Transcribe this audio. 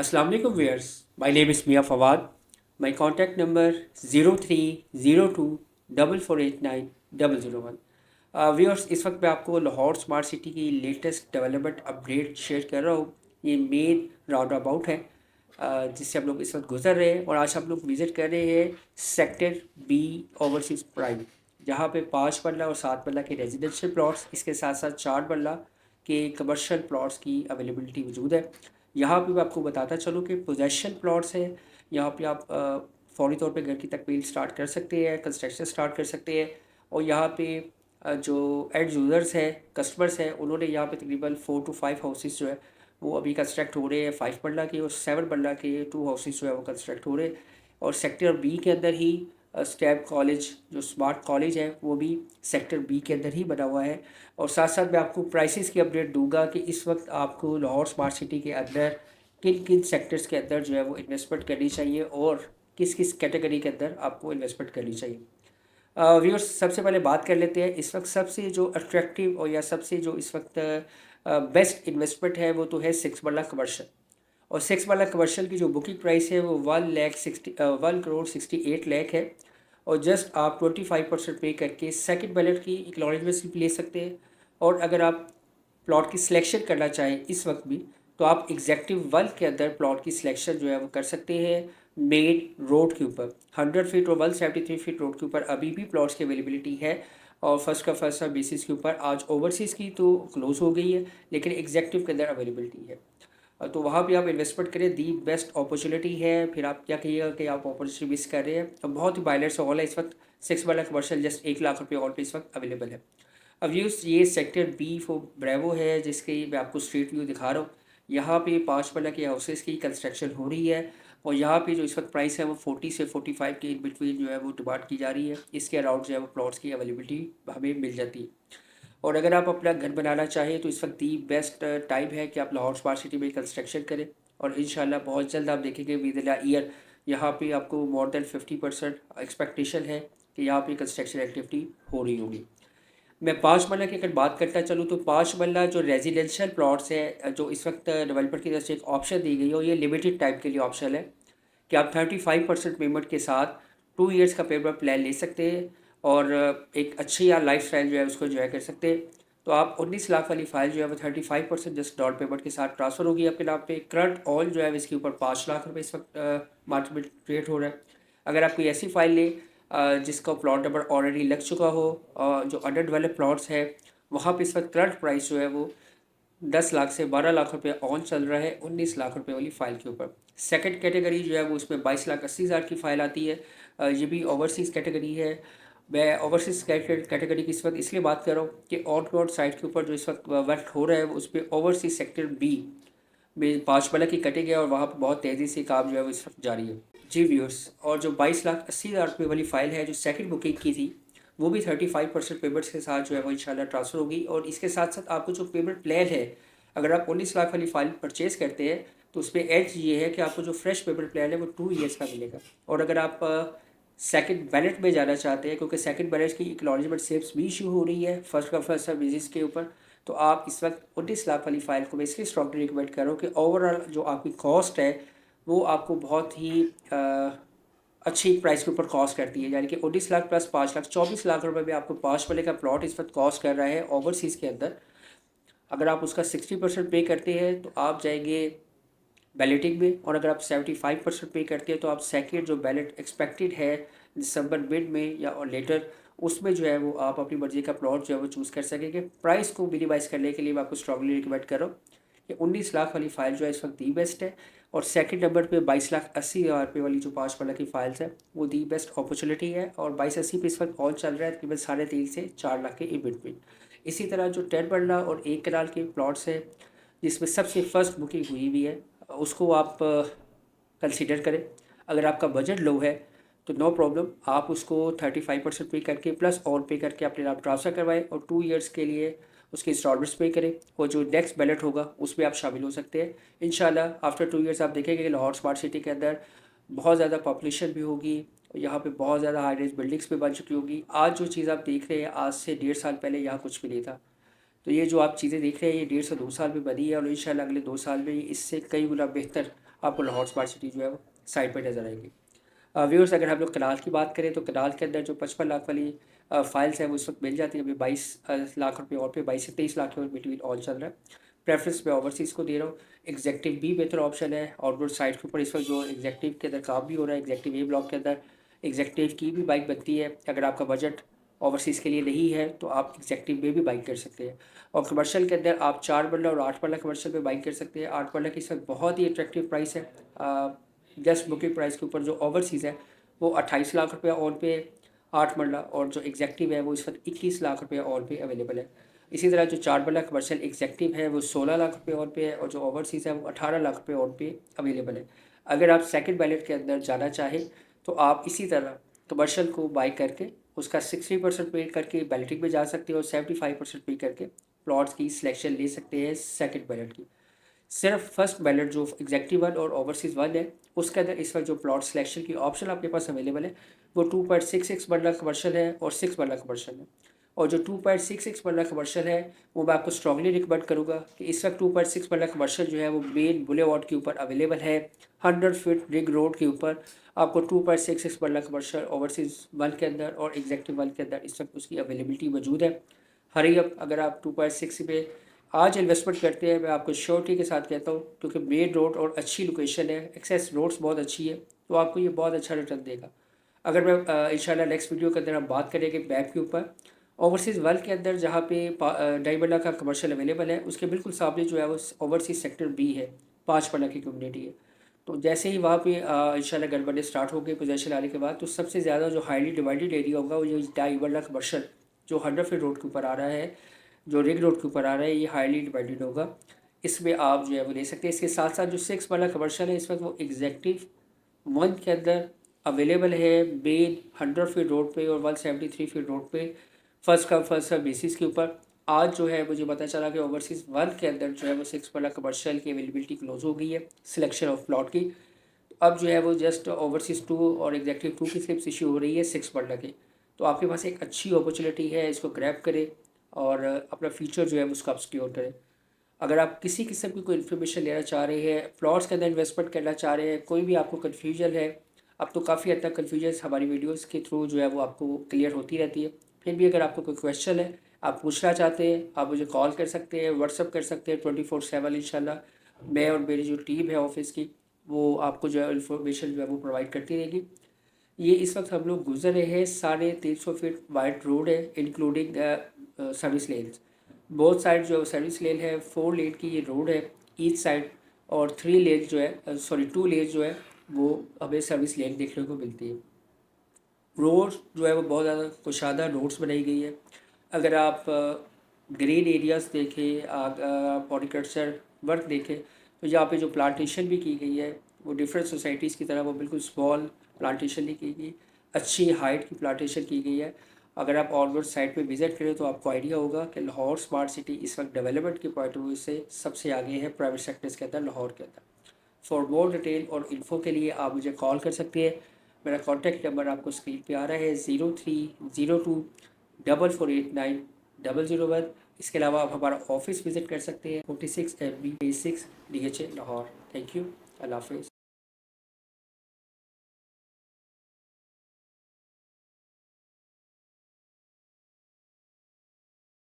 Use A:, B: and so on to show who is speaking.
A: Assalamu alaikum viewers. My name is Mia Fawad. My contact number 03024489 001. Viewers, इस वक्त मैं आपको लाहौर स्मार्ट सिटी की लेटेस्ट डेवलपमेंट अपडेट शेयर कर रहा हूँ। ये मेन राउंड अबाउट है जिससे हम लोग इस वक्त गुजर रहे हैं और आज हम लोग विज़िट कर रहे हैं सेक्टर बी ओवरसीज़ प्राइम, जहाँ पे 5 मरला और 7 मरला के रेजिडेंशियल प्लॉट्स, इसके साथ साथ 4 मरला के कमर्शियल प्लॉट्स की अवेलेबिलिटी मौजूद है। यहाँ पे मैं आपको बताता चलूँ कि पोजेशन प्लॉट्स हैं। यहाँ पे आप फ़ौरी तौर पे घर की तकमील स्टार्ट कर सकते हैं, कंस्ट्रक्शन स्टार्ट कर सकते हैं। और यहाँ पे जो एंड यूज़र्स हैं, कस्टमर्स हैं, उन्होंने यहाँ पे तकरीबन 4 to 5 हाउसेस जो है वो अभी कंस्ट्रक्ट हो रहे हैं। 5 मरला के और 7 मरला के 2 हाउसेस जो है वो कंस्ट्रक्ट हो रहे हैं। और सेक्टर बी के अंदर ही स्टैब कॉलेज, जो स्मार्ट कॉलेज है, वो भी सेक्टर बी के अंदर ही बना हुआ है। और साथ साथ मैं आपको प्राइसेस की अपडेट दूंगा कि इस वक्त आपको लाहौर स्मार्ट सिटी के अंदर किन किन सेक्टर्स के अंदर जो है वो इन्वेस्टमेंट करनी चाहिए और किस किस कैटेगरी के अंदर आपको इन्वेस्टमेंट करनी चाहिए। व्यूअर्स, सबसे पहले बात कर लेते हैं इस वक्त सबसे जो अट्रैक्टिव और या सबसे जो इस वक्त बेस्ट इन्वेस्टमेंट है वो तो है 6 मरला कमर्शियल। और 6 वाला कमर्शियल की जो बुकिंग प्राइस है वो 1,60,1,68,00,000 है। और जस्ट आप 25% पे करके सेकंड बैलेट की एक्नॉलेजमेंट स्लिप ले सकते हैं। और अगर आप प्लॉट की सिलेक्शन करना चाहें इस वक्त भी, तो आप एग्जेक्टिव 1 के अंदर प्लॉट की सिलेक्शन जो है वो कर सकते हैं। मेन रोड के ऊपर 100 फीट और 173 फीट रोड के ऊपर अभी भी प्लॉट्स की अवेलेबिलिटी है। और फर्स्ट का फर्स्ट बेसिस के ऊपर आज ओवरसीज़ की तो क्लोज हो गई है, लेकिन एग्जेक्टिव के अंदर अवेलेबिलिटी है। तो वहाँ भी आप इन्वेस्टमेंट करें, दी बेस्ट अपॉर्चुनिटी है। फिर आप क्या कहिएगा कि आप अपॉर्चुनिटी मिस कर रहे हैं। तो बहुत ही बायलर्स हॉल है इस वक्त। 6 वाला कमर्शियल जस्ट 1 लाख रुपये ऑल पे इस वक्त अवेलेबल है। अब ये सेक्टर बी फॉर ब्रेवो है, जिसकी मैं आपको स्ट्रीट व्यू दिखा रहा हूँ। यहाँ पे 5 वाला के हाउसेस की कंस्ट्रक्शन हो रही है। और यहाँ पे जो इस वक्त प्राइस है वो 40 से 45 के इन बिटवीन जो है वो डिमांड की जा रही है। इसके अराउंड जो है वो प्लॉट्स की अवेलेबिलिटी हमें मिल जाती है। और अगर आप अपना घर बनाना चाहें तो इस वक्त दी बेस्ट टाइम है कि आप लाहौर स्मार्ट सिटी में कंस्ट्रक्शन करें। और इंशाल्लाह बहुत जल्द आप देखेंगे विद इन ईयर यहाँ पे आपको मोर देन 50% एक्सपेक्टेशन है कि यहाँ पे कंस्ट्रक्शन एक्टिविटी हो रही होगी। मैं 5 मरला की अगर बात करता चलूँ तो 5 मरला जो रेजिडेंशियल प्लॉट्स है, जो इस वक्त डेवलपर की तरफ से एक ऑप्शन दी गई है और ये लिमिटेड टाइम के लिए ऑप्शन है कि आप 35% पेमेंट के साथ 2 ईयर्स का पेमेंट प्लान ले सकते हैं। और एक अच्छी या लाइफ स्टाइल जो है उसको एंजॉय कर सकते हैं। तो आप 19 लाख वाली फाइल जो है वो 35% जस्ट डाउन पेमेंट के साथ ट्रांसफ़र होगी आपके नाम पे। करंट ऑल जो है इसके ऊपर 5 लाख रुपये इस वक्त मार्केट में ट्रेड हो रहा है। अगर आप कोई ऐसी फाइल ले जिसका प्लॉट नंबर ऑलरेडी लग चुका हो, जो अंडर डेवलप प्लॉट्स है, वहाँ पे इस वक्त करंट प्राइस जो है वो 10 लाख से 12 लाख रुपये ऑन चल रहा है 19 लाख रुपये वाली फ़ाइल के ऊपर। सेकंड कैटेगरी जो है वो उसमें 22,80,000 की फ़ाइल आती है। ये भी ओवरसीज़ कैटेगरी है। मैं ओवरसीज़ कैटेगरी की इस वक्त इसलिए बात कर रहा हूँ कि ऑन रोड साइड के ऊपर जो इस वक्त वर्क हो रहा है उस पर ओवरसीज़ सेक्टर बी में 5 मरला की कटिंग है और वहाँ पर बहुत तेज़ी से काम जो है वो इस वक्त जारी है। जी व्यूअर्स, और जो 22,80,000 रुपये वाली फ़ाइल है जो सेकंड बुकिंग की थी, वो भी 35% पेमेंट्स के साथ जो है वो इंशाल्लाह ट्रांसफ़र होगी। और इसके साथ साथ आपको जो पेमेंट प्लान है, अगर आप 19 लाख वाली फ़ाइल परचेज़ करते हैं तो उस पर एज ये है कि आपको जो फ्रेश पेमेंट प्लान है वो 2 ईयर्स का मिलेगा। और अगर आप सेकंड बैलेट में जाना चाहते हैं, क्योंकि सेकंड बैलेट की एक्नॉलेजमेंट स्लिप्स भी इशू हो रही है फर्स्ट का फर्स्ट बेसिस के ऊपर, तो आप इस वक्त 19 लाख वाली फ़ाइल को मैं इसलिए स्ट्रॉन्गली रिकमेंड कर रहा हूँ कि ओवरऑल जो आपकी कॉस्ट है वो आपको बहुत ही अच्छी प्राइस के ऊपर कॉस्ट करती है। यानी कि 19 लाख प्लस 5 लाख 24 लाख रुपये में आपको 5 मरले का प्लॉट इस वक्त कॉस्ट कर रहा है ओवरसीज़ के अंदर। अगर आप उसका 60% पे करते हैं तो आप जाएंगे बैलेटिंग में। और अगर आप 75% पे करते हैं तो आप सेकेंड जो बैलेट एक्सपेक्टेड है दिसंबर मिड में या और लेटर, उसमें जो है वो आप अपनी मर्ज़ी का प्लॉट जो है वो चूज़ कर सकेंगे। प्राइस को मिनिमाइज़ करने के लिए मैं आपको स्ट्रांगली रिकमेंड कर रहा हूँ कि 19 लाख वाली फ़ाइल जो है इस वक्त दी बेस्ट है। और सेकंड नंबर पे 22,80,000 रुपये वाली जो 5 मरला की फ़ाइल्स है वो दी बेस्ट अपॉर्चुनिटी है। और 2280 पे इस वक्त ऑन चल रहा है तकरीबन 3.5 से 4 लाख के इन बिटवीन। इसी तरह जो 10 मरला और 1 कनाल के प्लॉट्स हैं जिसमें सबसे फर्स्ट बुकिंग हुई हुई है, उसको आप कंसीडर करें। अगर आपका बजट लो है तो नो प्रॉब्लम, आप उसको 35% पे करके प्लस और पे करके अपने नाम ट्रांसफ़र करवाएं और 2 ईयर्स के लिए उसके इंस्टॉलमेंट्स पे करें। और जो नेक्स्ट बैलेट होगा उसमें आप शामिल हो सकते हैं। इंशाल्लाह आफ्टर 2 ईयर्स आप देखेंगे कि लाहौर स्मार्ट सिटी के अंदर बहुत ज़्यादा पॉपुलेशन भी होगी। यहाँ पे बहुत ज़्यादा हाई रेंज बिल्डिंग्स भी बन चुकी होगी। आज जो चीज़ आप देख रहे हैं आज से 1.5 साल पहले यहाँ कुछ भी नहीं था। तो ये जो आप चीज़ें देख रहे हैं ये 1.5 से 2 साल में बनी है और इंशाल्लाह अगले 2 साल में ये इससे कई गुना बेहतर आपको लाहौर स्मार्ट सिटी जो है वो साइड पर नज़र आएगी। व्यूअर्स, अगर हम लोग कनाल की बात करें तो कनाल के अंदर जो 55 लाख वाली फाइल्स हैं वो इस वक्त मिल जाती है। अभी 22 लाख रुपए और पे 22 से 23 लाख के बिटवीन ऑल चल रहा है। प्रेफरेंस मैं ओवरसीज़ को दे रहा हूँ। एग्जेक्टिव भी बेहतर ऑप्शन है। आउटडोर साइड के ऊपर इस वक्त जो एग्जेक्टिव के अंदर काम भी हो रहा है, एग्जेक्टिव ए ब्लॉक के अंदर एग्जेक्टिव की भी बाइक बनती है। अगर आपका बजट ओवरसीज़ के लिए नहीं है तो आप एग्जेक्टिव में भी बाइक कर सकते हैं। और कमर्शियल के अंदर आप 4 मरला और 8 मरला कमर्शियल में बाइक कर सकते हैं। 8 मरला की इस वक्त बहुत ही अट्रैक्टिव प्राइस है। जस्ट बुकिंग प्राइस के ऊपर जो ओवरसीज़ है वो 28 लाख रुपया ऑन पे 8 मरला, और जो एग्जेक्टिव है वो इस वक्त 21 लाख रुपये ऑन पे अवेलेबल है। इसी तरह जो 4 मरला कमर्शियल एग्जेक्टिव है वो 16 लाख रुपये ऑन पे है, और जो ओवरसीज़ है वो 18 लाख रुपये ऑन पे अवेलेबल है। अगर आप सेकंड बैलेट के अंदर जाना चाहें तो आप इसी तरह कमर्शियल को बाई करके उसका 60% पे करके बैलेटिंग में जा सकते हो और 75% पे करके प्लॉट्स की सिलेक्शन ले सकते हैं सेकंड बैलेट की। सिर्फ फर्स्ट बैलेट जो एग्जेक्टिव वन और ओवरसीज़ वन है उसके अंदर इस वक्त जो प्लॉट सिलेक्शन की ऑप्शन आपके पास अवेलेबल है वो 2.66 मरला कमर्शियल है और 6 मरला कमर्शियल है। और जो 2.66 मरला कमर्शियल है वो मैं आपको स्ट्रांगली रिकमेंड करूँगा कि इस वक्त 2.6 मरला कमर्शियल जो है वो मेन बुलेवार्ड के ऊपर अवेलेबल है। 100 फीट रिंग रोड के ऊपर आपको 2.66 मरला कमर्शियल ओवरसीज़ वन के अंदर और एग्जेक्टिव वन के अंदर इस वक्त उसकी अवेलेबिलिटी मौजूद है। हरी अप, अगर आप 2.6 पे आज इन्वेस्टमेंट करते हैं, मैं आपको श्योरिटी के साथ कहता हूँ, क्योंकि मेन रोड और अच्छी लोकेशन है, एक्सेस रोड्स बहुत अच्छी है, तो आपको ये बहुत अच्छा रिटर्न देगा। अगर मैं इंशाल्लाह नेक्स्ट वीडियो के अंदर हम बात करेंगे मैप के ऊपर ओवरसीज़ वर्ल्ड के अंदर जहाँ पे डाइमंडा का कमर्शियल अवेलेबल है उसके बिल्कुल सामने जो है वो ओवरसीज़ सेक्टर बी है, 5 पन्ना की कम्युनिटी है। तो जैसे ही वहाँ पे इंशाल्लाह गड़बड़े स्टार्ट हो गए पोजेशन आने के बाद, तो सबसे ज़्यादा जो हाईली डिवाइडेड एरिया होगा वो ये डाइमंडा कमर्शियल जो 100 फीट रोड के ऊपर आ रहा है, जो रिंग रोड के ऊपर आ रहा है, ये हाईली डिवाइडेड होगा। इसमें आप जो है वो ले सकते हैं। इसके साथ साथ जो 6 वाला कमर्शियल है इस वक्त वो एग्जेक्टिव वन के अंदर अवेलेबल है मेन 100 फीट रोड पे और 173 फीट रोड पे first come first serve basis के ऊपर। आज जो है मुझे पता चला कि ओवरसीज़ वन के अंदर जो है वो 6 वाला कमर्शियल की अवेलेबिलिटी क्लोज हो गई है सिलेक्शन ऑफ प्लॉट की। अब जो है वो जस्ट ओवरसीज़ टू और एग्जेक्टिव टू की स्लिप्स इशू हो रही है 6 वाला की। तो आपके पास एक अच्छी अपॉर्चुनिटी है, इसको ग्रैब करें और अपना फ्यूचर जो है उसको आप सिक्योर करें। अगर आप किसी किस्म की कोई इन्फॉर्मेशन लेना चाह रहे हैं, प्लॉट्स के अंदर इन्वेस्टमेंट करना चाह रहे हैं, कोई भी आपको कन्फ्यूजन है, अब तो काफ़ी हद तक कन्फ्यूजन हमारी वीडियोस के थ्रू जो है वो आपको क्लियर होती रहती है। फिर भी अगर आपको कोई क्वेश्चन है, आप पूछना चाहते हैं, आप मुझे कॉल कर सकते हैं, व्हाट्सअप कर सकते हैं 24/7। इंशाल्लाह मैं और मेरी जो टीम है ऑफिस की वो आपको जो है इन्फॉर्मेशन जो है वो प्रोवाइड करती रहेगी। ये इस वक्त हम लोग गुजर रहे हैं 350 फीट वाइड रोड है including service lens. Both side जो सर्विस लेन है 4 लेन की ये रोड है ईच साइड, और 3 लेन जो है सॉरी 2 लेन जो है वो हमें सर्विस लेन देखने को मिलती है। रोड जो है वो बहुत ज़्यादा कुशादा रोड्स बनाई गई है। अगर आप ग्रीन एरियाज़ देखें, आप हॉर्टिकल्चर वर्क देखें, तो यहाँ पे जो प्लांटेशन भी की गई है वो डिफरेंट सोसाइटीज़ की तरह वो बिल्कुल स्मॉल प्लांटेशन नहीं की गई, अच्छी हाइट की प्लांटेशन की गई है। अगर आप ऑनवर्ड साइट पे विज़िट करें तो आपको आइडिया होगा कि लाहौर स्मार्ट सिटी इस वक्त डेवलपमेंट के पॉइंट ऑफ व्यू से सबसे आगे है प्राइवेट सेक्टर्स के अंदर लाहौर के अंदर। फॉर मोर डिटेल और इन्फो के लिए आप मुझे कॉल कर सकते हैं। मेरा कॉन्टैक्ट नंबर आपको स्क्रीन पे आ रहा है 0302448901। इसके अलावा आप हमारा ऑफिस विज़िट कर सकते हैं 46 MB 6 DHA Lahore. Thank you, अल्लाह हाफिज़।